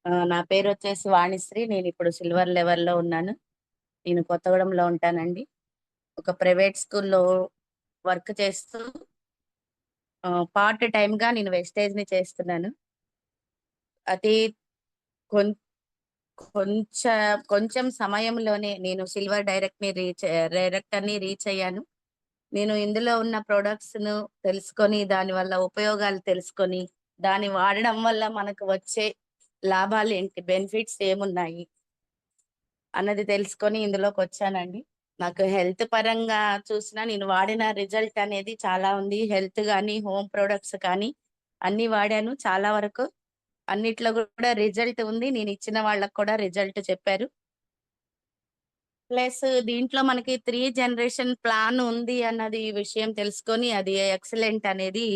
నా పేరు వచ్చేసి వాణిశ్రీ. నేను ఇప్పుడు సిల్వర్ లెవెల్లో ఉన్నాను. నేను కొత్తగూడెంలో ఉంటానండి. ఒక ప్రైవేట్ స్కూల్లో వర్క్ చేస్తూ పార్ట్ టైమ్ గా నేను వెస్టేజ్ ని చేస్తున్నాను. అతి కొం- కొంచెం సమయంలోనే నేను సిల్వర్ డైరెక్టర్ ని రీచ్ అయ్యాను. నేను ఇందులో ఉన్న ప్రొడక్ట్స్ ను తెలుసుకొని, దాని వల్ల ఉపయోగాలు తెలుసుకొని, దాన్ని వాడడం వల్ల మనకు వచ్చే లాభాలు ఏంటి, బెనిఫిట్స్ ఏమున్నాయి అన్నది తెలుసుకొని ఇందులోకి వచ్చానండి. నాకు హెల్త్ పరంగా చూసినా నేను వాడిన రిజల్ట్ అనేది చాలా ఉంది. హెల్త్ కానీ, హోమ్ ప్రొడక్ట్స్ కానీ అన్ని వాడాను. చాలా వరకు అన్నిట్లో కూడా రిజల్ట్ ఉంది. నేను ఇచ్చిన వాళ్ళకు కూడా రిజల్ట్ చెప్పారు. ప్లస్ దీంట్లో మనకి 3 జనరేషన్ ప్లాన్ ఉంది అన్నది విషయం తెలుసుకొని, అది ఎక్సలెంట్ అనేది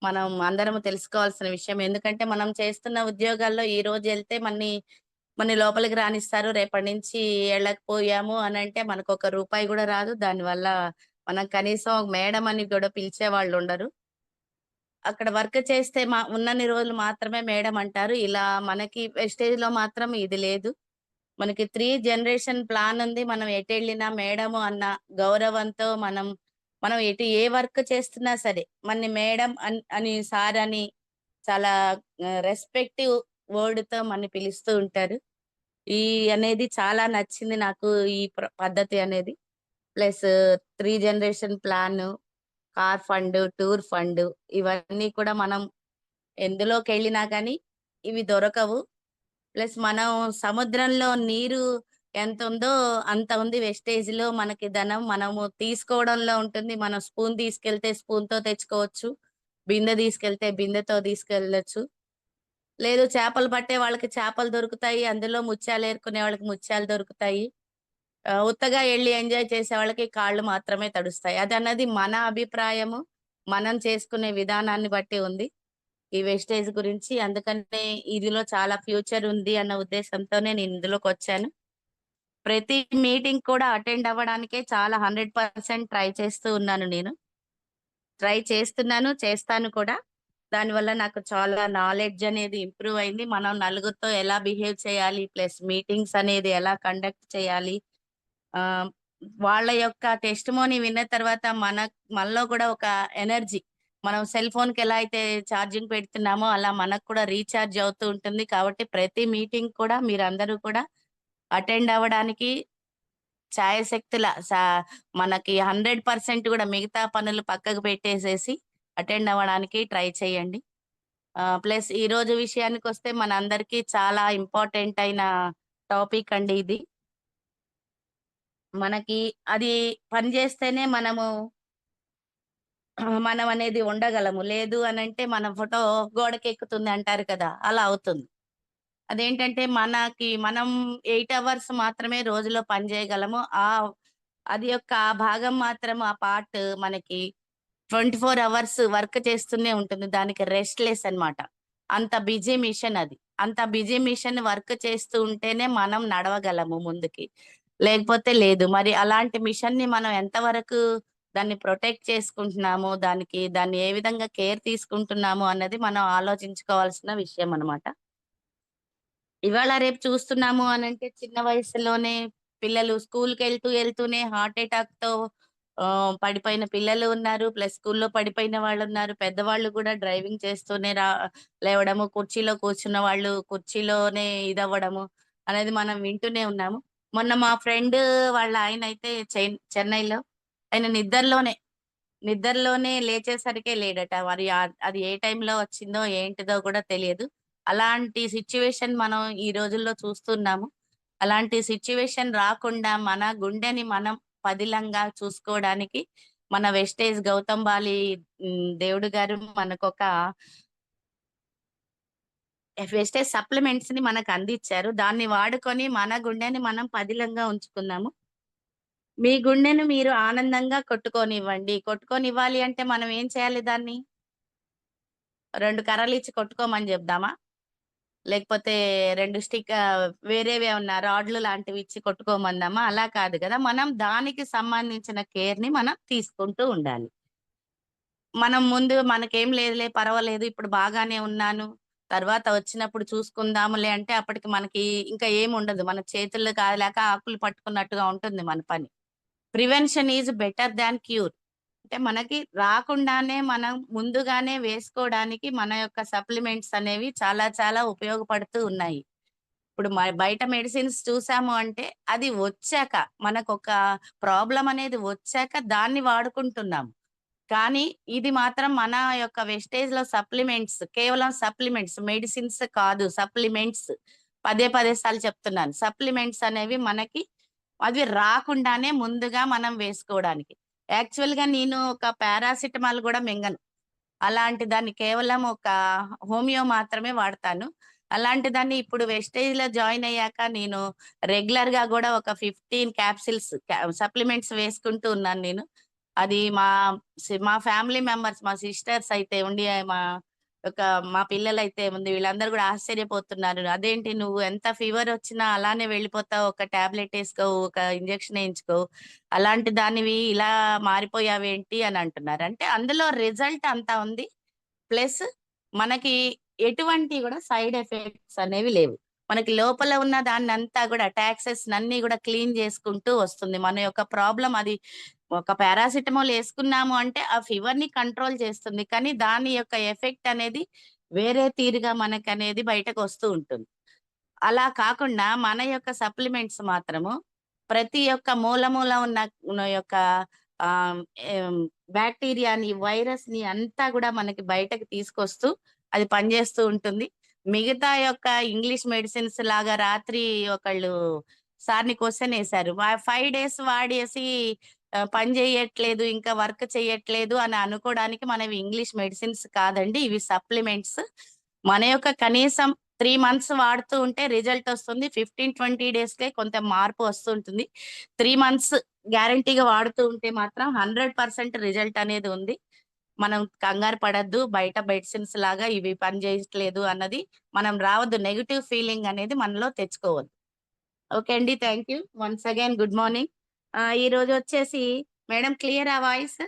మనం అందరం తెలుసుకోవాల్సిన విషయం. ఎందుకంటే మనం చేస్తున్న ఉద్యోగాల్లో ఈ రోజు వెళ్తే మన లోపలికి రానిస్తారు. రేపటి నుంచి వెళ్ళకపోయాము అని అంటే మనకు ఒక రూపాయి కూడా రాదు. దానివల్ల మనం కనీసం ఒక మేడం అని కూడా పిలిచే వాళ్ళు ఉండరు. అక్కడ వర్క్ చేస్తే ఉన్నన్ని రోజులు మాత్రమే మేడం అంటారు. ఇలా మనకి వెస్టేజ్ లో మాత్రం ఇది లేదు. మనకి 3 జనరేషన్ ప్లాన్ ఉంది. మనం ఎటు వెళ్ళినా మేడము అన్న గౌరవంతో మనం ఎటు ఏ వర్క్ చేస్తున్నా సరే మన మేడం అని సార్ అని చాలా రెస్పెక్టివ్ వర్డ్ తో మన పిలుస్తూ ఉంటారు. ఈ అనేది చాలా నచ్చింది నాకు, ఈ పద్ధతి అనేది. Plus 3 generation plan, car fund, tour fund, ఇవన్నీ కూడా మనం ఎందులోకి వెళ్ళినా కానీ ఇవి దొరకవు. ప్లస్ మనం సముద్రంలో నీరు ఎంత ఉందో అంత ఉంది వెస్టేజ్ లో. మనకి ధనం మనము తీసుకోవడంలో ఉంటుంది. మనం స్పూన్ తీసుకెళ్తే స్పూన్ తో తెచ్చుకోవచ్చు, బిందె తీసుకెళ్తే బిందెతో తీసుకెళ్ళచ్చు. లేదు, చేపలు పట్టే వాళ్ళకి చేపలు దొరుకుతాయి, అందులో ముత్యాలు ఏరుకునే వాళ్ళకి ముత్యాలు దొరుకుతాయి. ఉత్తగా వెళ్ళి ఎంజాయ్ చేసే వాళ్ళకి కాళ్ళు మాత్రమే తడుస్తాయి. అది అన్నది మన అభిప్రాయము, మనం చేసుకునే విధానాన్ని బట్టి ఉంది ఈ వెస్టేజ్ గురించి. అందుకనే ఇదిలో చాలా ఫ్యూచర్ ఉంది అన్న ఉద్దేశంతోనే నేను ఇందులోకి వచ్చాను. ప్రతి మీటింగ్ కూడా అటెండ్ అవ్వడానికే చాలా 100% ట్రై చేస్తూ ఉన్నాను. నేను ట్రై చేస్తున్నాను, చేస్తాను కూడా. దానివల్ల నాకు చాలా నాలెడ్జ్ అనేది ఇంప్రూవ్ అయింది. మనం నలుగురితో ఎలా బిహేవ్ చేయాలి, ప్లస్ మీటింగ్స్ అనేది ఎలా కండక్ట్ చేయాలి, ఆ వాళ్ళ యొక్క టెస్టిమోనీ విన్న తర్వాత మనలో కూడా ఒక ఎనర్జీ, మనం సెల్ ఫోన్ కి ఎలా అయితే ఛార్జింగ్ పెడుతున్నామో అలా మనకు కూడా రీఛార్జ్ అవుతూ ఉంటుంది. కాబట్టి ప్రతి మీటింగ్ కూడా మీరందరూ కూడా అటెండ్ అవ్వడానికి ఛాయశక్తుల మనకి 100% కూడా మిగతా పనులు పక్కకు పెట్టేసేసి అటెండ్ అవ్వడానికి ట్రై చేయండి. ప్లస్ ఈ రోజు విషయానికి వస్తే మనందరికీ చాలా ఇంపార్టెంట్ అయిన టాపిక్ అండి ఇది. మనకి అది పని చేస్తేనే మనం అనేది ఉండగలము. లేదు అని అంటే మన ఫోటో గోడకి ఎక్కుతుంది అంటారు కదా, అలా అవుతుంది. అదేంటంటే మనం 8 అవర్స్ మాత్రమే రోజులో పని చేయగలము. అది యొక్క ఆ భాగం మాత్రం, ఆ పార్ట్ మనకి 24 అవర్స్ వర్క్ చేస్తూనే ఉంటుంది. దానికి రెస్ట్ లెస్ అన్నమాట. అంత బిజీ మిషన్ అది. అంత బిజీ మిషన్ వర్క్ చేస్తూ ఉంటేనే మనం నడవగలము ముందుకి. లేకపోతే లేదు. మరి అలాంటి మిషన్ ని మనం ఎంతవరకు దాన్ని ప్రొటెక్ట్ చేసుకుంటున్నాము, దాన్ని ఏ విధంగా కేర్ తీసుకుంటున్నాము అన్నది మనం ఆలోచించుకోవాల్సిన విషయం అన్నమాట. ఇవాళ రేపు చూస్తున్నాము అనంటే చిన్న వయసులోనే పిల్లలు స్కూల్కి వెళ్తూనే హార్ట్ అటాక్ తో పడిపోయిన పిల్లలు ఉన్నారు. ప్లస్ స్కూల్లో పడిపోయిన వాళ్ళు ఉన్నారు. పెద్దవాళ్ళు కూడా డ్రైవింగ్ చేస్తూనే లేవడము, కుర్చీలో కూర్చున్న వాళ్ళు కుర్చీలోనే ఇదవ్వడము అనేది మనం వింటూనే ఉన్నాము. మొన్న మా ఫ్రెండ్ వాళ్ళ ఆయన అయితే చెన్నైలో, ఆయన నిద్రలోనే లేచేసరికే లేడట. మరి అది ఏ టైంలో వచ్చిందో ఏంటిదో కూడా తెలియదు. అలాంటి సిచ్యువేషన్ మనం ఈ రోజుల్లో చూస్తున్నాము. అలాంటి సిచ్యువేషన్ రాకుండా మన గుండెని మనం పదిలంగా చూసుకోవడానికి మన వెస్టేజ్ గౌతమ్ బాలి దేవుడు గారు మనకొక వెస్టేజ్ సప్లిమెంట్స్ ని మనకు అందించారు. దాన్ని వాడుకొని మన గుండెని మనం పదిలంగా ఉంచుకుందాము. మీ గుండెను మీరు ఆనందంగా కొట్టుకోనివ్వండి. కొట్టుకోనివ్వాలి అంటే మనం ఏం చేయాలి దాన్ని? 2 కర్రలు ఇచ్చి కొట్టుకోమని చెప్దామా? లేకపోతే 2 వేరేవేమన్నా రాడ్లు లాంటివి ఇచ్చి కొట్టుకోమందామా? అలా కాదు కదా. మనం దానికి సంబంధించిన కేర్ ని మనం తీసుకుంటూ ఉండాలి. మనం ముందు మనకేం లేదులే, పర్వాలేదు, ఇప్పుడు బాగానే ఉన్నాను, తర్వాత వచ్చినప్పుడు చూసుకుందాములే అంటే అప్పటికి మనకి ఇంకా ఏముండదు. మన చేతుల్లో కాలేక ఆకులు పట్టుకున్నట్టుగా ఉంటుంది మన పని. Prevention is better than cure. అంటే మనకి రాకుండానే మనం ముందుగానే వేసుకోవడానికి మన యొక్క సప్లిమెంట్స్ అనేవి చాలా చాలా ఉపయోగపడుతూ ఉన్నాయి. ఇప్పుడు బయట మెడిసిన్స్ చూసాము అంటే అది వచ్చాక మనకొక ప్రాబ్లమ్ అనేది వచ్చాక దాన్ని వాడుకుంటున్నాం. కానీ ఇది మాత్రం మన యొక్క వెస్టేజ్‌లో సప్లిమెంట్స్, కేవలం సప్లిమెంట్స్, మెడిసిన్స్ కాదు, సప్లిమెంట్స్. పదే పదే సార్లు చెప్తున్నాను. సప్లిమెంట్స్ అనేవి మనకి అవి రాకుండానే ముందుగా మనం వేసుకోవడానికి. యాక్చువల్‌గా నేను ఒక పారాసిటమాల్ గూడా మింగను. అలాంటి దాన్ని కేవలం ఒక హోమియో మాత్రమే వాడతాను. అలాంటి దాన్ని ఇప్పుడు వెస్టేజ్‌లో జాయిన్ అయ్యాక నేను రెగ్యులర్‌గా గూడా ఒక 15 క్యాప్సూల్స్ సప్లిమెంట్స్ వేసుకుంటూ ఉన్నాను నేను. అది మా ఫ్యామిలీ మెంబర్స్, మా సిస్టర్స్ అయితే ఉండి ఒక మా పిల్లలైతే ఉంది వీళ్ళందరూ గూడా ఆశ్చర్యపోతున్నారు. "అదేంటి నువ్వు ఎంత ఫీవర్ వచ్చినా అలానే వెళ్ళిపోతావు. ఒక టాబ్లెట్ ఏసుకోవు, ఒక ఇంజెక్షన్ ఏయించుకోవు. అలాంటి దానివి ఇలా మారిపోయావేంటి" అని అంటున్నారు. అంటే అందులో రిజల్ట్ అంతా ఉంది. ప్లస్ మనకి ఎటువంటి గూడా సైడ్ ఎఫెక్ట్స్ అనేవి లేవు. మనకి లోపల ఉన్న దాన్నంతా గూడా టాక్సెస్‌నన్నీ గూడా క్లీన్ చేసుకుంటూ వస్తుంది. మన యొక్క ప్రాబ్లమ్ అది ఒక పారాసిటమాల్ యేసుకున్నాము అంటే ఆ ఫీవర్‌ని కంట్రోల్ చేస్తుంది. కానీ దాని యొక్క ఎఫెక్ట్ అనేది వేరే తీరుగా మనకనేది బయటకొస్తూ ఉంటుంది. అలా కాకుండా మన యొక్క సప్లిమెంట్స్ మాత్రము ప్రతి ఒక్క మూల మూల ఉన్న యొక్క ఆహ్, ఏం బాక్టీరియాని, వైరస్‌ని అంతా గూడా మనకి బయటకి తీసుకొస్తూ అది పనిజేస్తూ ఉంటుంది. మిగతా యొక్క ఇంగ్లీష్ మెడిసిన్స్ లాగా రాత్రి ఒకళ్ళు సార్‌ని క్వెషన్ ఏసారు. 5 డేస్ వాడేసి పని జేయట్లేదు, ఇంకా వర్క్ చెయ్యట్లేదు అని అనుకోడానికి మనవి ఇంగ్లీష్ మెడిసిన్స్ కాదండి. ఇవి సప్లిమెంట్స్. మన యొక్క కనీసం 3 మంత్స్ వాడుతూ ఉంటే రిజల్ట్ ఒస్తుంది. 15, 20 డేస్‌కే కొంత మార్పు వస్తుంటుంది. 3 మంత్స్ గ్యారంటీగా వాడుతూ ఉంటే మాత్రం 100% రిజల్ట్ అనేది ఉంది. మనం కంగారు పడొద్దు. బయట మెడిసిన్స్ లాగా ఇవి పని చేయట్లేదు అన్నది మనం రావద్దు. నెగెటివ్ ఫీలింగ్ అనేది మనలో తెచ్చుకోవద్దు. ఓకే అండి. Thank you. Once again good morning. ఈరోజొచ్చేసి మేడం క్లియరా వాయిస్?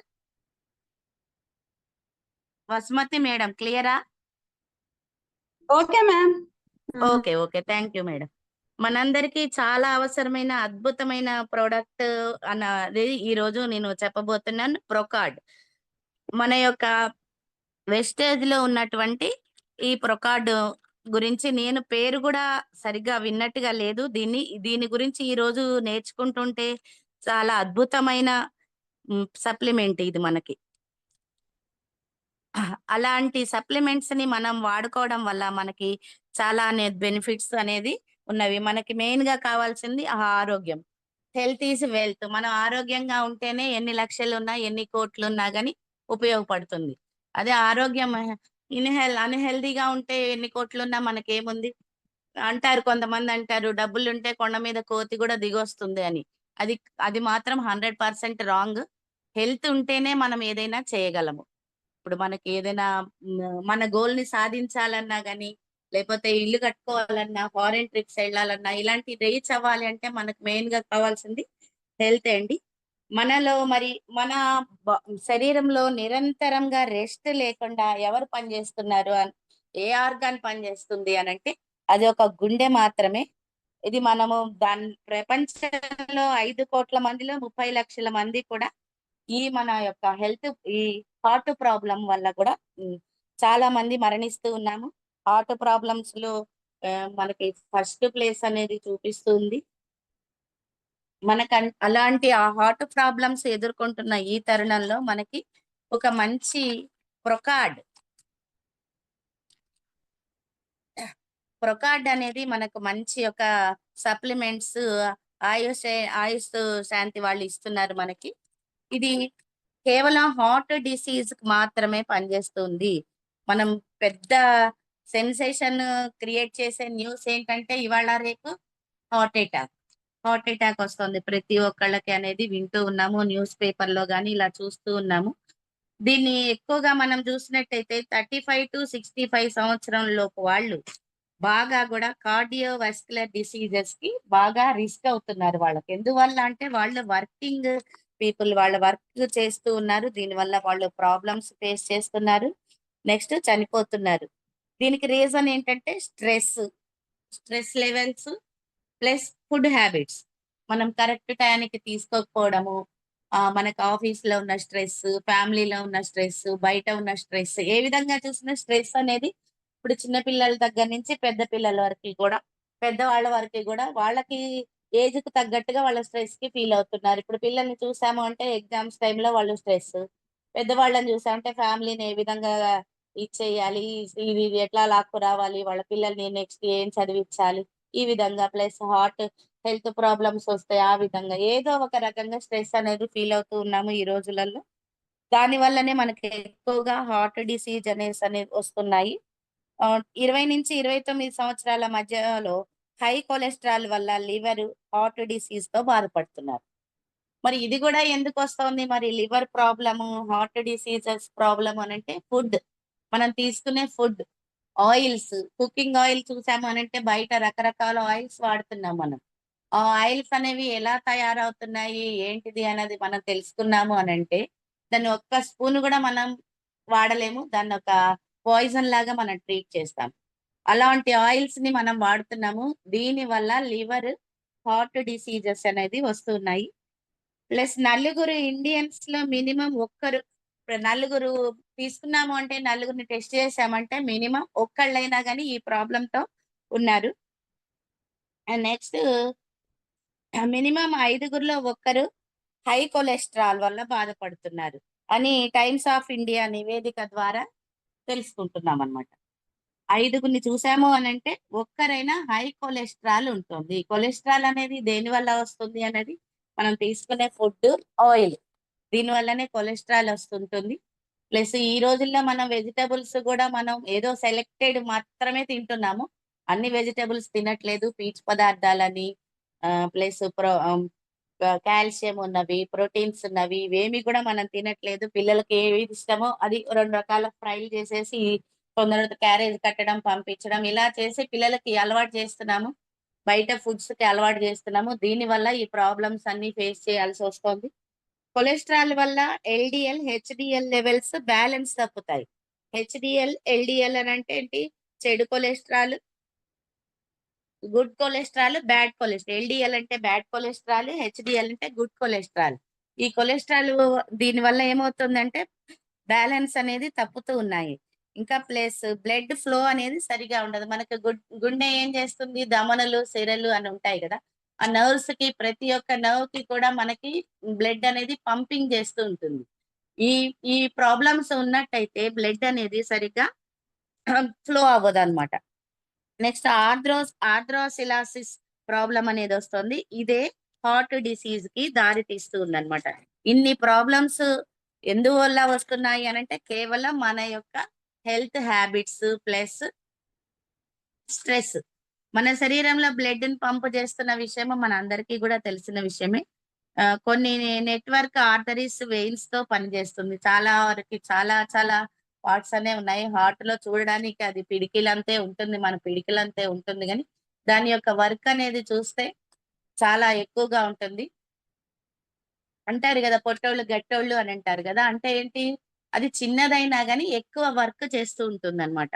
వసుమతి మేడం క్లియరా? Okay ma'am. Okay. Okay. Thank you madam. మనందరికీ చాలా అవసరమైన అద్భుతమైన ప్రొడక్ట్ అన్నది ఈరోజు నేను చెప్పబోతున్నాను. ప్రొకార్డ్. మన యొక్క వెస్టేజ్‌లో ఉన్నటువంటి ఈ ప్రొకార్డ్ గురించి నేను పేరు గూడా సరిగ్గా విన్నట్టుగా లేదు. దీని గురించి ఈరోజు నేర్చుకుంటుంటే చాలా అద్భుతమైన సప్లిమెంట్ ఇది మనకి. అలాంటి సప్లిమెంట్స్‌ని మనం వాడుకోవడం వల్ల మనకి చాలా బెనిఫిట్స్ అనేది ఉన్నవి. మనకి మెయిన్‌గా కావాల్సింది ఆరోగ్యం. Health is wealth. మనం ఆరోగ్యంగా ఉంటేనే ఎన్ని లక్షలున్నా, ఎన్ని కోట్లున్నా గాని ఉపయోగపడుతుంది. అదే ఆరోగ్యం అన్‌హెల్తీగా ఉంటే ఎన్ని కోట్లున్నా మనకేముంది? అంటారు, కొంతమందంటారు డబ్బులుంటే కొండ మీద కోతి గూడా దిగొస్తుంది అని. అది అది మాత్రం 100% రాంగ్. హెల్త్ ఉంటేనే మనం ఏదైనా చేయగలము. ఇప్పుడు మనకి ఏదైనా మన గోల్‌ని సాధించాలన్నా గాని, లేపోతే ఇల్లు కట్టుకోవాలన్నా, ఫారెన్ ట్రిప్స్ ఎళ్ళాలన్నా, ఇలాంటి రీచ్ అవ్వాలి అంటే మనకు మెయిన్‌గా కావాల్సింది హెల్తే అండి. మనలో మరి మన బ శరీరంలో నిరంతరంగా రెస్ట్ లేకుండా ఎవరు పని జేస్తున్నారు ఏ ఆర్గాన్ పనిజేస్తుంది అనంటే అది ఒక గుండె మాత్రమే. ఇది మనము ప్రపంచంలో 5,00,00,000 మందిలో 30,00,000 మంది కూడా ఈ మన యొక్క ఈ హార్ట్ ప్రాబ్లమ్ వల్ల కూడా చాలా మంది మరణిస్తూ ఉన్నాము. హార్ట్ ప్రాబ్లమ్స్‌లో మనకి ఫస్ట్ ప్లేస్ అనేది చూపిస్తుంది. అలాంటి ఆ హార్ట్ ప్రాబ్లమ్స్ ఎదుర్కొంటున్న ఈ తరుణంలో మనకి ఒక మంచి ప్రొకార్డ్ ప్రొకార్డ్ అనేది మనకు మంచి ఒక సప్లిమెంట్స్ ఆయుష్ శాంతి వాళ్ళు ఇస్తున్నారు మనకి. ఇది కేవలం హార్ట్ డిసీజ్‌కి మాత్రమే పనిచేస్తుంది. మనం పెద్ద సెన్సేషన్ క్రియేట్ చేసే న్యూస్ ఏంటంటే ఇవాళ రేపు హార్ట్ అటాక్. హార్ట్ అటాక్ వస్తుంది. ప్రతి ఒక్కళ్ళకి అనేది వింటూ ఉన్నాము. న్యూస్ పేపర్‌లో గాని ఇలా చూస్తూ ఉన్నాము. దీన్ని ఎక్కువగా మనం చూసినట్టయితే 35-65 సంవత్సరం లోపు వాళ్ళు బాగా గూడా కార్డియోవాస్కులర్ డిసీజెస్‌కి బాగా రిస్క్ అవుతున్నారు వాళ్ళకి. ఎందువల్ల అంటే వాళ్ళు వర్కింగ్ పీపుల్, వాళ్ళ వర్క్ చేస్తూ ఉన్నారు. దీనివల్ల వాళ్ళు ప్రాబ్లమ్స్ ఫేస్ చేస్తున్నారు. నెక్స్ట్ చనిపోతున్నారు. దీనికి రీజన్ ఏంటంటే stress levels plus food habits. మనం కరెక్ట్ టయానికి తీసుకోకపోవడము, మనకు ఆఫీస్‌లో ఉన్న స్ట్రెస్, ఫ్యామిలీలో ఉన్న స్ట్రెస్, బయట ఉన్న స్ట్రెస్, ఏ విధంగా చూసినా స్ట్రెస్ అనేది ఇప్పుడు చిన్న పిల్లల దగ్గర నుంచి పెద్ద పిల్లల వరకి కూడా, పెద్దవాళ్ళ వరకి కూడా వాళ్ళకి ఏజ్‌కి తగ్గట్టుగా వాళ్ళ స్ట్రెస్‌కి ఫీల్ అవుతున్నారు. ఇప్పుడు పిల్లల్ని చూసాము అంటే ఎగ్జామ్స్ టైమ్‌లో వాళ్ళు స్ట్రెస్. పెద్దవాళ్ళని చూసామంటే ఫ్యామిలీని ఏ విధంగా ఇచ్చేయాలి, ఇది ఎట్లా లాక్కురావాలి, వాళ్ళ పిల్లల్ని నెక్స్ట్ ఏం చదివించాలి, ఈ విధంగా ప్లస్ హెల్త్ ప్రాబ్లమ్స్ వస్తాయి. ఆ విధంగా ఏదో ఒక రకంగా స్ట్రెస్ అనేది ఫీల్ అవుతూ ఉన్నాము ఈ రోజులలో. దాని వల్లనే మనకి ఎక్కువగా హార్ట్ డిసీజ్ అనేది వస్తున్నాయి. 20-29 సంవత్సరాల మధ్యలో హై కొలెస్ట్రాల్ వల్ల లివర్, హార్ట్ డిసీజ్‌తో బాధపడుతున్నారు. మరి ఇది గూడా ఎందుకొస్తోంది? మరి liver problem, heart diseases problem అనంటే ఫుడ్. మనం తీసుకునే ఫుడ్. ఆయిల్స్, కుకింగ్ ఆయిల్ చూసాము అనంటే బయట రకరకాల ఆయిల్స్ వాడుతున్నాం మనం. ఆ ఆయిల్స్ అనేవి ఎలా తయారవుతున్నాయి, ఏంటిది అన్నది మనం తెలుసుకున్నాము అనంటే, దాన్ని ఒక్క స్పూన్ గూడా మనం వాడలేము. దాన్నొక పాయిజన్ లాగా మనం ట్రీట్ చేస్తాం. అలాంటి ఆయిల్స్‌ని మనం వాడుతున్నాము. దీనివల్ల లివర్, హార్ట్ డిసీజెస్ అనేది వస్తున్నాయి. ప్లస్ నలుగురు ఇండియన్స్‌లో మినిమమ్ ఒక్కరు, ఇప్పుడు నలుగురు తీసుకున్నాము అంటే, నలుగురిని టెస్ట్ చేసామంటే మినిమమ్ ఒక్కళ్ళైనా గాని ఈ ప్రాబ్లమ్‌తో ఉన్నారు. అండ్ నెక్స్ట్ మినిమమ్ ఐదుగురిలో ఒక్కరు హై కొలెస్ట్రాల్ వల్ల బాధపడుతున్నారు అని టైమ్స్ ఆఫ్ ఇండియా నివేదిక ద్వారా తెలుసుకుంటున్నామనమాట. ఐదుగురిని చూసాము అనంటే ఒక్కరైనా హై కొలెస్ట్రాల్ ఉంటుంది. కొలెస్ట్రాల్ అనేది దేనివల్ల వస్తుంది అనేది మనం తీసుకునే ఫుడ్, ఆయిల్. దీనివల్లనే కొలెస్ట్రాల్ వస్తుంటుంది. ప్లస్ ఈ రోజుల్లో మనం వెజిటబుల్స్ గూడా మనం ఏదో సెలెక్టెడ్ మాత్రమే తింటున్నాము. అన్ని వెజిటబుల్స్ తినట్లేదు. పీచు పదార్థాలని ప్లస్ కాల్షియం ఉన్నవి, ప్రోటీన్స్ ఉన్నవి ఇవేమి కూడా మనం తినట్లేదు. పిల్లలకి ఏవి ఇష్టమో అది 2 రకాల ఫ్రైలు చేసేసి కొందరు క్యారేజ్ కట్టడం, పంపించడం ఇలా చేసి పిల్లలకి అలవాటు చేస్తున్నాము. బయట ఫుడ్స్‌కి అలవాటు చేస్తున్నాము. దీనివల్ల ఈ ప్రాబ్లమ్స్ అన్నీ ఫేస్ చేయాల్సొస్తోంది. కొలెస్ట్రాల్ వల్ల ఎల్‌డిఎల్, హెచ్‌డిఎల్ లెవెల్స్ బ్యాలెన్స్ తప్పుతాయి. ఎల్‌డిఎల్ అనంటే ఏంటి? చెడు cholesterol, good cholesterol, bad cholesterol. LDL అంటే బ్యాడ్ కొలెస్ట్రాల్, హెచ్‌డిఎల్ అంటే గుడ్ కొలెస్ట్రాల్. ఈ కొలెస్ట్రాల్ దీనివల్ల ఏమవుతుందంటే బ్యాలెన్స్ అనేది తప్పుతూ ఉన్నాయి. ఇంకా ప్లస్ బ్లడ్ ఫ్లో అనేది సరిగా ఉండదు. మనకు గుండె ఏం చేస్తుంది? ధమనులు, సిరలు అని ఉంటాయి గదా! ఆ నర్వ్స్‌కి ప్రతి ఒక్క నర్వ్‌కి కూడా మనకి బ్లడ్ అనేది పంపింగ్ చేస్తూ ఉంటుంది. ఈ ఈ ప్రాబ్లమ్స్ ఉన్నట్టయితే బ్లడ్ అనేది సరిగ్గా ఫ్లో అవ్వదన్నమాట. నెక్స్ట్ ఆర్థ్రోసిలాసిస్ ప్రాబ్లమ్ అనేదొస్తుంది. ఇదే హార్ట్ డిసీజ్‌కి దారి తీస్తూ ఉందన్నమాట. ఇన్ని ప్రాబ్లమ్స్ ఎందువల్ల వస్తున్నాయి అనంటే కేవలం మన యొక్క హెల్త్ హ్యాబిట్స్ ప్లస్ స్ట్రెస్. మన శరీరంలో బ్లడ్‌ని పంప్ చేస్తున్న విషయము మనందరికీ గూడా తెలిసిన విషయమే. కొన్ని నెట్‌వర్క్ ఆర్టరీస్, వెయిన్స్‌తో పనిచేస్తుంది. చాలా వరకి చాలా చాలా పార్ట్స్ అనేవి ఉన్నాయి. హార్ట్‌లో చూడడానికి అది పిడికిలంతే ఉంటుంది. మన పిడికిలంతే ఉంటుంది గానీ, దాని యొక్క వర్క్ అనేది చూస్తే చాలా ఎక్కువగా ఉంటుంది. అంటారు గదా! పొట్టోళ్ళు గట్టోళ్ళు అని అంటారు గదా! అంటే ఏంటి? అది చిన్నదైనా గాని ఎక్కువ వర్క్ చేస్తూ ఉంటుందన్నమాట.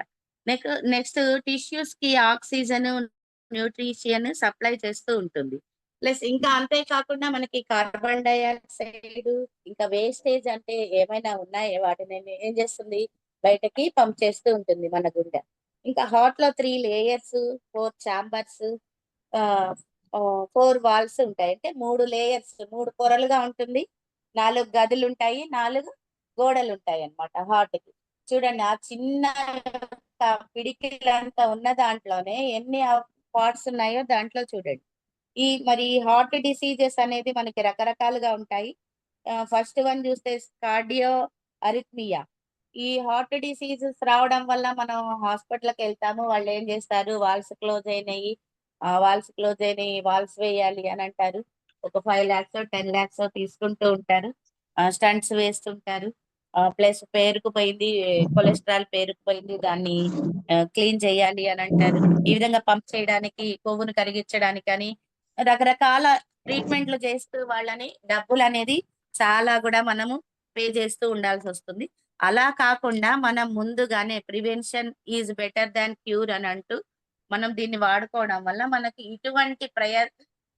నెక్స్ట్ టిష్యూస్‌కి ఆక్సిజన్, న్యూట్రిషన్ సప్లై చేస్తూ ఉంటుంది. ప్లస్ ఇంకా అంతే కాకుండా మనకి కార్బన్ డయాక్సైడ్, ఇంకా వేస్టేజ్ అంటే ఏమైనా ఉన్నాయా వాటిని ఏం చేస్తుంది? బయటకి పంప్ చేస్తూ ఉంటుంది మన గుండె. ఇంకా హార్ట్‌లో 3 లేయర్స్, 4 చాంబర్స్, ఆహ్, 4 వాల్స్ ఉంటాయి. అంటే 3 లేయర్స్, 3 పొరలుగా ఉంటుంది. 4 గదులుంటాయి. 4 గోడలుంటాయన్నమాట హార్ట్‌కి. చూడండి ఆ చిన్న పిడికిలంత ఉన్న దాంట్లోనే ఎన్ని పార్ట్స్ ఉన్నాయో దాంట్లో చూడండి. మరి హార్ట్ డిసీజెస్ అనేది మనకి రకరకాలుగా ఉంటాయి. ఫస్ట్ వన్ చూస్తే కార్డియో అరిథ్మియా. ఈ హార్ట్ డిసీజెస్ రావడం వల్ల మనం హాస్పిటల్‌కెళ్తాము. వాళ్ళేం జేస్తారు వాల్స్ క్లోజ్ అయినయి, వాల్స్ వేయాలి అనంటారు. ఒక 5,00,000 10,00,000 తీసుకుంటూ ఉంటారు. స్టంట్స్ వేస్తుంటారు. ప్లస్ పేరుకుపోయింది, కొలెస్ట్రాల్ పేరుకుపోయింది. దాన్ని క్లీన్ చేయాలి అనంటారు. ఈ విధంగా పంప్ చేయడానికి, కొవ్వును కరిగించడానికని రకరకాల ట్రీట్‌మెంట్‌లు చేస్తూ వాళ్ళని డబ్బులనేది చాలా గూడా మనము పే చేస్తూ ఉండాల్సొస్తుంది. అలా కాకుండా మనం ముందుగానే prevention is better than cure అని అంటూ మనం దీన్ని వాడుకోవడం వల్ల మనకి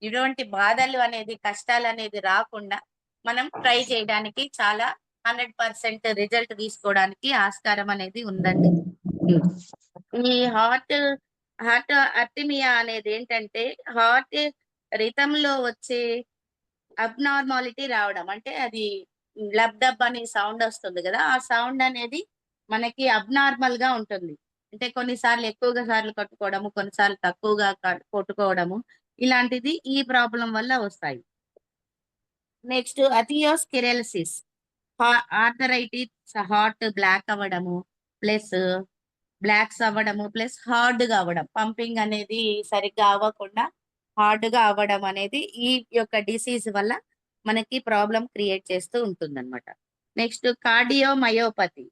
ఇటువంటి బాధలు అనేది కష్టాలు అనేది రాకుండా మనం ట్రై చేయడానికి చాలా 100% రిజల్ట్ తీసుకోవడానికి ఆస్కారం అనేది ఉందండి. ఉమ్. ఈ హార్ట్ అర్థిమియా అనేది ఏంటంటే హార్ట్ రిథంలో వచ్చే అబ్నార్మాలిటీ రావడం. అంటే అది లబ్ డబ్ అనే సౌండ్ వస్తుంది కదా! ఆ సౌండ్ అనేది మనకి అబ్నార్మల్ గా ఉంటుంది. అంటే కొన్నిసార్లు ఎక్కువగా సార్లు కొట్టుకోవడము, కొన్నిసార్లు తక్కువగా కొట్టుకోవడము ఇలాంటిది ఈ ప్రాబ్లమ్ వల్ల వస్తాయి. నెక్స్ట్ అథియోస్క్లెరోసిస్, ఆర్థరైటిస్, హార్ట్ బ్లాక్ అవ్వడము, ప్లస్ హార్డ్ గా అవ్వడం. పంపింగ్ అనేది సరిగ్గా అవ్వకుండా హార్డ్ గా అవ్వడం అనేది ఈ యొక్క డిసీజ్ వల్ల మనకి ప్రాబ్లం క్రియేట్ చేస్తూ ఉంటుందన్నమాట. నెక్స్ట్ కార్డియోమయోపతి,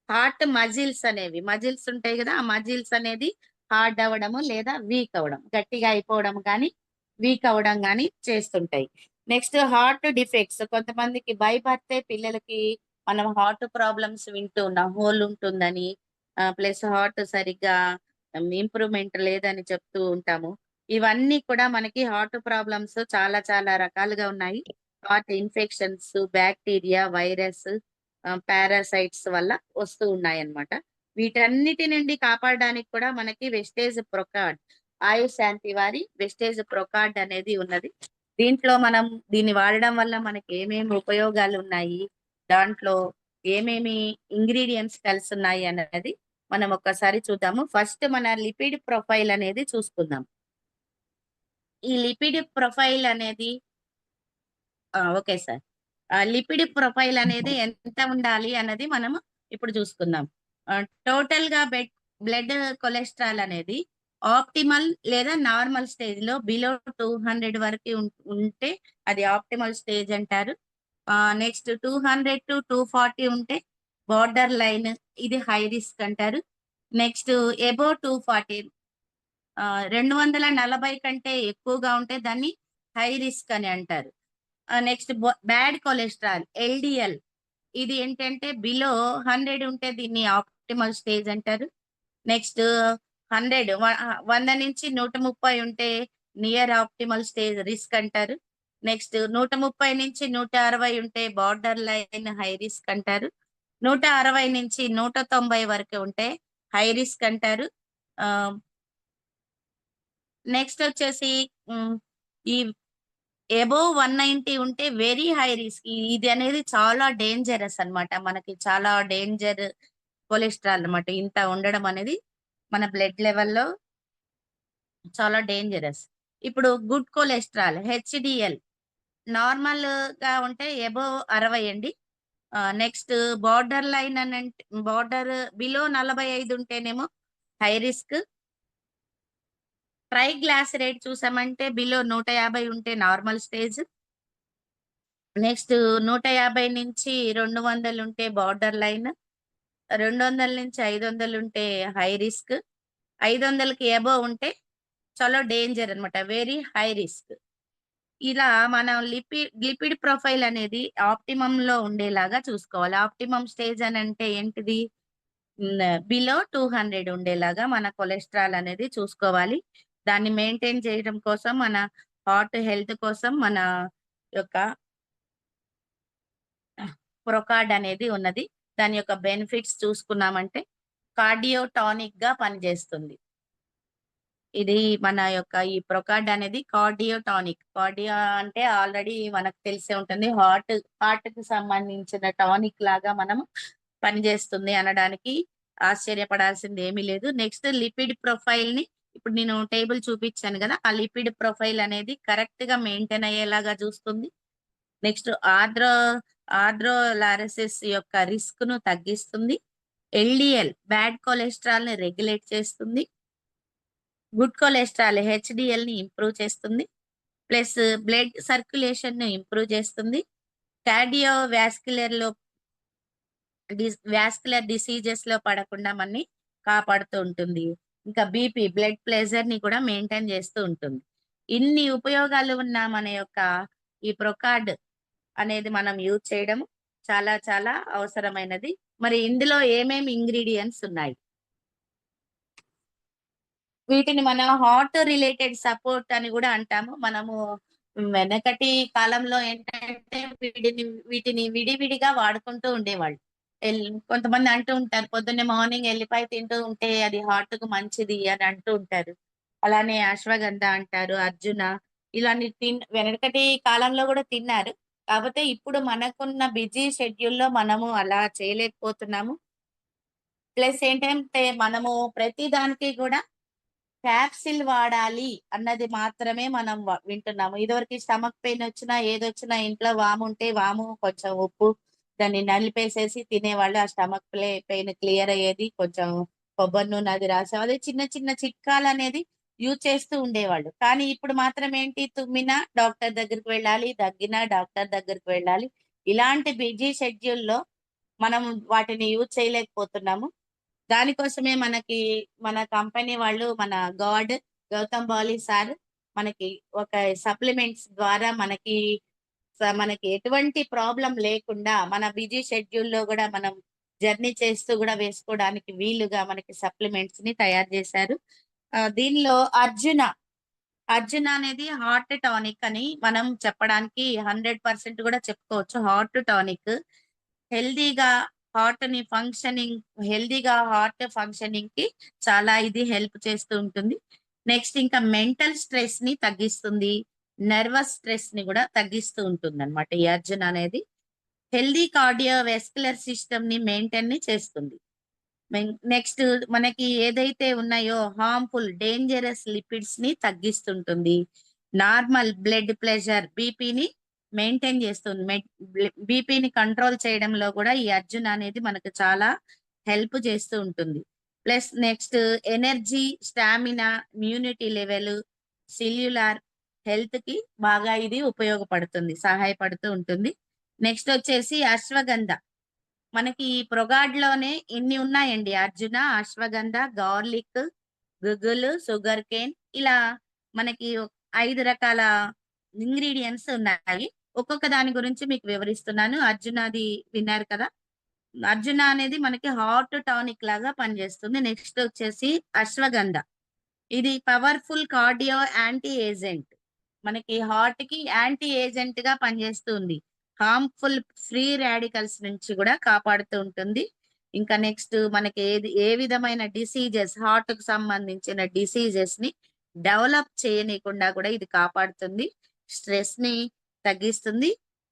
హార్ట్ మజిల్స్ ఉంటాయి కదా! ఆ మజిల్స్ అనేది హార్డ్ అవ్వడము లేదా వీక్ అవ్వడం, గట్టిగా అయిపోవడం కానీ వీక్ అవ్వడం కానీ చేస్తుంటాయి. నెక్స్ట్ హార్ట్ డిఫెక్ట్స్, కొంతమందికి బై బర్తే పిల్లలకి మనం హార్ట్ ప్రాబ్లమ్స్ వింటూ ఉన్నాం, హోల్ ఉంటుందని, ప్లస్ హార్ట్ సరిగ్గా ఇంప్రూవ్మెంట్ లేదని చెప్తూ ఉంటాము. ఇవన్నీ కూడా మనకి హార్ట్ ప్రాబ్లమ్స్ చాలా చాలా రకాలుగా ఉన్నాయి. Heart infections, bacteria, virus, parasites వల్ల వస్తూ ఉన్నాయన్నమాట. వీటన్నిటి నుండి కాపాడడానికి కూడా మనకి వెస్టేజ్ ప్రొకార్డ్, ఆయుష్ శాంతి వారి వెస్టేజ్ ప్రొకార్డ్ అనేది ఉన్నది. దీంట్లో మనం దీన్ని వాడడం వల్ల మనకి ఏమేమి ఉపయోగాలు ఉన్నాయి, దాంట్లో ఏమేమి ఇంగ్రీడియంట్స్ కలిసి ఉన్నాయి అన్నది మనం ఒక్కసారి చూద్దాము. ఫస్ట్ మన లిపిడ్ ప్రొఫైల్ అనేది చూసుకుందాం. ఈ లిపిడ్ ప్రొఫైల్ అనేది ఓకే సార్. లిపిడ్ ప్రొఫైల్ అనేది ఎంత ఉండాలి అన్నది మనం ఇప్పుడు చూసుకుందాం. టోటల్ గా బ్లడ్ కొలెస్ట్రాల్ అనేది ఆప్టిమల్ లేదా నార్మల్ స్టేజ్ లో బిలో 200 వరకు ఉంటే అది ఆప్టిమల్ స్టేజ్ అంటారు. నెక్స్ట్ 200 to 240 ఉంటే బార్డర్ లైన్, ఇది హై రిస్క్ అంటారు. నెక్స్ట్ ఎబో 240, 240 కంటే ఎక్కువగా ఉంటే దాన్ని హై రిస్క్ అని అంటారు. నెక్స్ట్ బ్యాడ్ కొలెస్ట్రాల్, ఎల్డిఎల్, ఇది ఏంటంటే బిలో 100 ఉంటే దీన్ని ఆప్టిమల్ స్టేజ్ అంటారు. నెక్స్ట్ 100 నుంచి 130 ఉంటే నియర్ ఆప్టిమల్ స్టేజ్ రిస్క్ అంటారు. నెక్స్ట్ 130 నుంచి 160 ఉంటే బార్డర్ లైన్ హై రిస్క్ అంటారు. 160 నుంచి 190 వరకు ఉంటే హై రిస్క్ అంటారు. నెక్స్ట్ వచ్చేసి ఈ ఎబోవ్ 190 ఉంటే వెరీ హై రిస్క్. ఇది అనేది చాలా డేంజరస్ అన్నమాట. మనకి చాలా డేంజర్ కొలెస్ట్రాల్ అన్నమాట. ఇంత ఉండడం అనేది మన బ్లడ్ లెవెల్లో చాలా డేంజరస్. ఇప్పుడు గుడ్ కొలెస్ట్రాల్, హెచ్డిఎల్, నార్మల్ గా ఉంటే ఎబోవ్ 60 అండి. నెక్స్ట్ బార్డర్ లైన్ అని అంటే బార్డర్ బిలో 45 ఉంటేనేమో హై రిస్క్. ట్రైగ్లాసరైడ్ చూసామంటే బిలో 150 ఉంటే నార్మల్ స్టేజ్. నెక్స్ట్ 150 నుంచి 200 ఉంటే బార్డర్ లైన్. 200 నుంచి 500 ఉంటే హై రిస్క్. 500కి అబోవ్ ఉంటే చాలా డేంజర్ అన్నమాట, వెరీ హై రిస్క్. ఇలా మనం లిపిడ్ ప్రొఫైల్ అనేది ఆప్టిమమ్ లో ఉండేలాగా చూసుకోవాలి. ఆప్టిమమ్ స్టేజ్ అని అంటే ఏంటిది? బిలో 200 ఉండేలాగా మన కొలెస్ట్రాల్ అనేది చూసుకోవాలి. దాన్ని మెయింటైన్ చేయడం కోసం, మన హార్ట్ హెల్త్ కోసం మన యొక్క ప్రొకార్డ్ అనేది ఉన్నది. దాని యొక్క బెనిఫిట్స్ చూసుకున్నామంటే కార్డియో టానిక్ గా పనిచేస్తుంది. ఇది మన యొక్క ఈ ప్రొకార్డ్ అనేది కార్డియో టానిక్. కార్డియో అంటే ఆల్రెడీ మనకు తెలిసే ఉంటుంది, హార్ట్ కి సంబంధించిన టానిక్ లాగా మనం పనిచేస్తుంది అనడానికి ఆశ్చర్యపడాల్సింది ఏమీ లేదు. నెక్స్ట్ లిపిడ్ ప్రొఫైల్ ని ఇప్పుడు నేను టేబుల్ చూపించాను కదా, ఆ లిపిడ్ ప్రొఫైల్ అనేది కరెక్ట్ గా మెయింటైన్ అయ్యేలాగా చూస్తుంది. నెక్స్ట్ ఆర్థ్రోలారసిస్ యొక్క రిస్క్ ను తగ్గిస్తుంది. ఎల్డిఎల్ బ్యాడ్ కొలెస్ట్రాల్ ని రెగ్యులేట్ చేస్తుంది. గుడ్ కొలెస్ట్రాల్ హెచ్డిఎల్ ని ఇంప్రూవ్ చేస్తుంది. ప్లస్ బ్లడ్ సర్క్యులేషన్ ని ఇంప్రూవ్ చేస్తుంది. కార్డియో వ్యాస్కులర్ డిసీజెస్ లో పడకుండా మనని కాపాడుతూ ఉంటుంది. ఇంకా బీపీ, బ్లడ్ ప్రెషర్ ని కూడా మెయింటైన్ చేస్తూ ఉంటుంది. ఇన్ని ఉపయోగాలు ఉన్న మన యొక్క ఈ ప్రొకార్డ్ అనేది మనం యూజ్ చేయడం చాలా చాలా అవసరమైనది. మరి ఇందులో ఏమేమి ఇంగ్రీడియంట్స్ ఉన్నాయి? వీటిని మనం హార్ట్ రిలేటెడ్ సపోర్ట్ అని కూడా అంటాము. మనము వెనకటి కాలంలో ఏంటంటే వీటిని విడివిడిగా వాడుకుంటూ ఉండేవాళ్ళు. కొంతమంది అంటూ ఉంటారు, పొద్దున్నే మార్నింగ్ ఎల్లిపాయ తింటూ ఉంటే అది హార్ట్ కు మంచిది అని అంటూ ఉంటారు. అలానే అశ్వగంధ అంటారు, అర్జున, ఇలాంటి వెనకటి కాలంలో కూడా తిన్నారు. కాకపోతే ఇప్పుడు మనకున్న బిజీ షెడ్యూల్లో మనము అలా చేయలేకపోతున్నాము. ప్లస్ ఏంటంటే మనము ప్రతి దానికి కూడా క్యాప్సిల్ వాడాలి అన్నది మాత్రమే మనం వింటున్నాము. ఇదివరకు స్టమక్ పెయిన్ వచ్చినా ఏదొచ్చినా ఇంట్లో వాము ఉంటే వాము కొంచెం ఉప్పు దాన్ని నలిపేసేసి తినేవాళ్ళు. ఆ స్టమక్ పెయిన్ క్లియర్ అయ్యేది. కొంచెం కొబ్బరి నూనె అది రాసాం. అదే చిన్న చిన్న చిట్కాలు అనేది యూజ్ చేస్తూ ఉండేవాళ్ళు. కానీ ఇప్పుడు మాత్రం ఏంటి, తుమ్మినా డాక్టర్ దగ్గరికి వెళ్ళాలి, దగ్గినా డాక్టర్ దగ్గరికి వెళ్ళాలి. ఇలాంటి బిజీ షెడ్యూల్లో మనం వాటిని యూజ్ చేయలేకపోతున్నాము. దానికోసమే మన కంపెనీ వాళ్ళు, మన గౌతమ్ బాలి సార్ మనకి ఒక సప్లిమెంట్స్ ద్వారా మనకి ఎటువంటి ప్రాబ్లం లేకుండా మన బిజీ షెడ్యూల్లో కూడా మనం జర్నీ చేస్తూ కూడా వేసుకోవడానికి వీలుగా మనకి సప్లిమెంట్స్ ని తయారు చేశారు. దీనిలో అర్జున అనేది హార్ట్ టానిక్ అని మనం చెప్పడానికి 100% కూడా చెప్పుకోవచ్చు. హార్ట్ టానిక్ హెల్దీగా హార్ట్ ఫంక్షనింగ్ కి చాలా ఇది హెల్ప్ చేస్తూ ఉంటుంది. నెక్స్ట్ ఇంకా మెంటల్ స్ట్రెస్ ని తగ్గిస్తుంది, నర్వస్ స్ట్రెస్ ని కూడా తగ్గిస్తూ ఉంటుంది అనమాట. ఈ అర్జున్ అనేది హెల్దీ కార్డియో వెస్కులర్ సిస్టమ్ ని మెయింటైన్ ని చేస్తుంది. నెక్స్ట్ మనకి ఏదైతే ఉన్నాయో హార్మ్ఫుల్ డేంజరస్ లిపిడ్స్ ని తగ్గిస్తుంటుంది. నార్మల్ బ్లడ్ ప్రెషర్ బీపీని మెయింటైన్ చేస్తుంది. బీపీని కంట్రోల్ చేయడంలో కూడా ఈ అర్జున్ అనేది మనకు చాలా హెల్ప్ చేస్తూ ఉంటుంది. Plus next energy, stamina, immunity level, cellular health కి బాగా ఇది ఉపయోగపడుతుంది, సహాయపడుతూ ఉంటుంది. నెక్స్ట్ వచ్చేసి అశ్వగంధ. మనకి ఈ ప్రొగాడ్ లోనే ఇన్ని ఉన్నాయండి: Arjuna, Ashwagandha, garlic, guggulu, sugar cane, ఇలా మనకి 5 రకాల ఇంగ్రీడియంట్స్ ఉన్నాయి. ఒక్కొక్క దాని గురించి మీకు వివరిస్తున్నాను. అర్జునది విన్నారు కదా. అర్జున అనేది మనకి హార్ట్ టానిక్ లాగా పనిచేస్తుంది. నెక్స్ట్ వచ్చేసి అశ్వగంధ. ఇది పవర్ఫుల్ కార్డియో యాంటీ ఏజెంట్, మనకి హార్ట్ కి యాంటీ ఏజెంట్ గా పనిచేస్తుంది. హార్మ్ఫుల్ ఫ్రీ రాడికల్స్ నుంచి కూడా కాపాడుతూ ఉంటుంది. ఇంకా నెక్స్ట్ మనకి ఏ విధమైన డిసీజెస్, హార్ట్ కు సంబంధించిన డిసీజెస్ ని డెవలప్ చేయనీయకుండా కూడా ఇది కాపాడుతుంది. స్ట్రెస్ ని తగ్గిస్తుంది.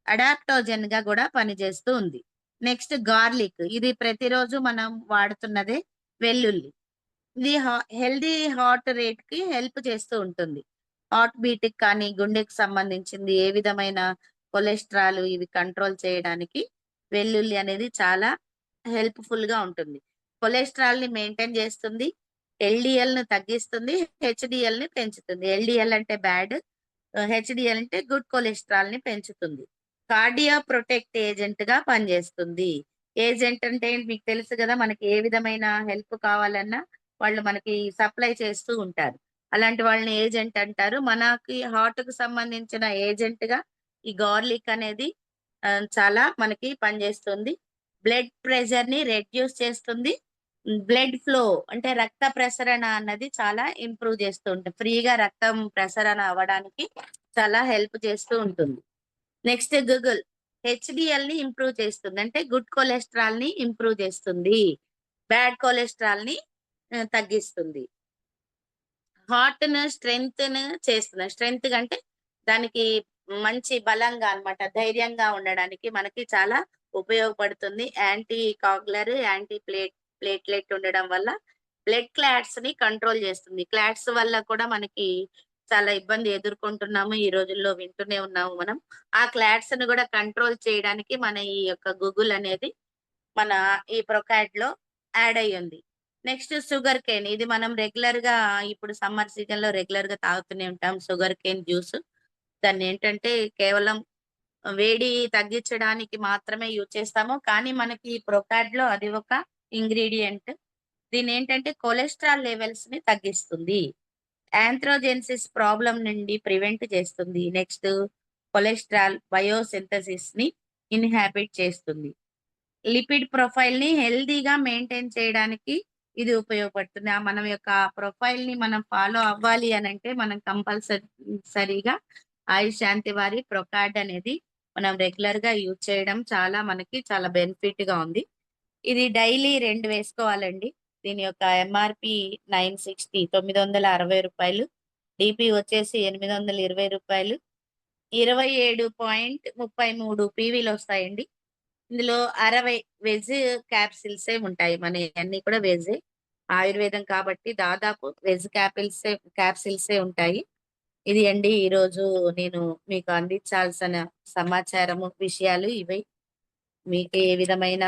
అడాప్టోజన్ గా కూడా పనిచేస్తూ ఉంది. Next garlic. ఇది ప్రతిరోజు మనం వాడుతున్నదే వెల్లుల్లి. ఇది హెల్దీ హార్ట్ రేట్ కి హెల్ప్ చేస్తూ ఉంటుంది. హార్ట్ బీట్ కానీ గుండెకి సంబంధించింది ఏ విధమైన కొలెస్ట్రాల్ ఇవి కంట్రోల్ చేయడానికి వెల్లుల్లి అనేది చాలా హెల్ప్ఫుల్ గా ఉంటుంది. కొలెస్ట్రాల్ ని మెయింటైన్ చేస్తుంది, ఎల్డిఎల్ ను తగ్గిస్తుంది, హెచ్డిఎల్ ని పెంచుతుంది. ఎల్డిఎల్ అంటే బ్యాడ్, హెచ్డిఎల్ అంటే గుడ్ కొలెస్ట్రాల్ ని పెంచుతుంది. కార్డియో ప్రొటెక్ట్ ఏజెంట్ గా పనిచేస్తుంది. ఏజెంట్ అంటే మీకు తెలుసు కదా, మనకి ఏ విధమైన హెల్ప్ కావాలన్నా వాళ్ళు మనకి సప్లై చేస్తూ ఉంటారు. అలాంటి వాళ్ళని ఏజెంట్ అంటారు. మనకి హార్ట్ కు సంబంధించిన ఏజెంట్ గా ఈ గార్లిక్ అనేది చాలా మనకి పనిచేస్తుంది. బ్లడ్ ప్రెషర్ ని రెడ్యూస్ చేస్తుంది. బ్లడ్ ఫ్లో అంటే రక్త ప్రసరణ అన్నది చాలా ఇంప్రూవ్ చేస్తూ ఉంటుంది. ఫ్రీగా రక్తం ప్రసరణ అవ్వడానికి చాలా హెల్ప్ చేస్తూ ఉంటుంది. Next Google. హెచ్డిఎల్ ని ఇంప్రూవ్ చేస్తుంది, అంటే గుడ్ కొలెస్ట్రాల్ ని ఇంప్రూవ్ చేస్తుంది, బ్యాడ్ కొలెస్ట్రాల్ ని తగ్గిస్తుంది. హార్ట్ ను స్ట్రెంగ్త్ చేస్తుంది. స్ట్రెంగ్త్ అంటే దానికి మంచి బలంగా అన్నమాట, ధైర్యంగా ఉండడానికి మనకి చాలా ఉపయోగపడుతుంది. యాంటీ కాగులర్, యాంటీ ప్లేట్లెట్ ఉండడం వల్ల బ్లడ్ క్లాట్స్ ని కంట్రోల్ చేస్తుంది. క్లాట్స్ వల్ల కూడా మనకి చాలా ఇబ్బంది ఎదుర్కొంటున్నాము ఈ రోజుల్లో, వింటూనే ఉన్నాము మనం. ఆ క్లాట్స్ ను కూడా కంట్రోల్ చేయడానికి మన ఈ యొక్క గూగుల్ అనేది మన ఈ ప్రొకాడ్ లో యాడ్ అయ్యి ఉంది. Next sugar cane. ఇది మనం రెగ్యులర్ గా ఇప్పుడు సమ్మర్ సీజన్ లో రెగ్యులర్ గా తాగుతూనే ఉంటాం షుగర్ కేన్ జ్యూస్. దాన్ని ఏంటంటే కేవలం వేడి తగ్గించడానికి మాత్రమే యూజ్ చేస్తాము. కానీ మనకి ప్రొకాడ్ లో అది ఒక ఇంగ్రీడియంట్. దీని ఏంటంటే కొలెస్ట్రాల్ లెవెల్స్ ని తగ్గిస్తుంది, యాంథ్రోజెన్సిస్ ప్రాబ్లం నుండి ప్రివెంట్ చేస్తుంది. నెక్స్ట్ కొలెస్ట్రాల్ బయోసింథసిస్ ని ఇన్హాబిట్ చేస్తుంది. లిపిడ్ ప్రొఫైల్ ని హెల్దీగా మెయింటైన్ చేయడానికి ఇది ఉపయోగపడుతుంది. మనం యొక్క ప్రొఫైల్ ని మనం ఫాలో అవ్వాలి అనంటే మనం కంపల్సరీగా ఆయుష్ శాంతి వారి ప్రొకార్డ్ అనేది మనం రెగ్యులర్ గా యూజ్ చేయడం మనకి చాలా బెనిఫిట్ గా ఉంది. ఇది డైలీ 2 వేసుకోవాలండి. దీని యొక్క ఎంఆర్‌పి 960 ₹960. డీపీ వచ్చేసి ₹820. 27.33 పీవీలొస్తాయండి. ఇందులో 60 వెజ్ క్యాప్సిల్సే ఉంటాయి. మనయన్నీ కూడా వెజ్జే. ఆయుర్వేదం కాబట్టి దాదాపు వెజ్ క్యాప్సిల్సే ఉంటాయి. ఇది అండి ఈరోజు నేను మీకు అందించాల్సిన సమాచారము, విషయాలు ఇవి. మీకు ఏ విధమైన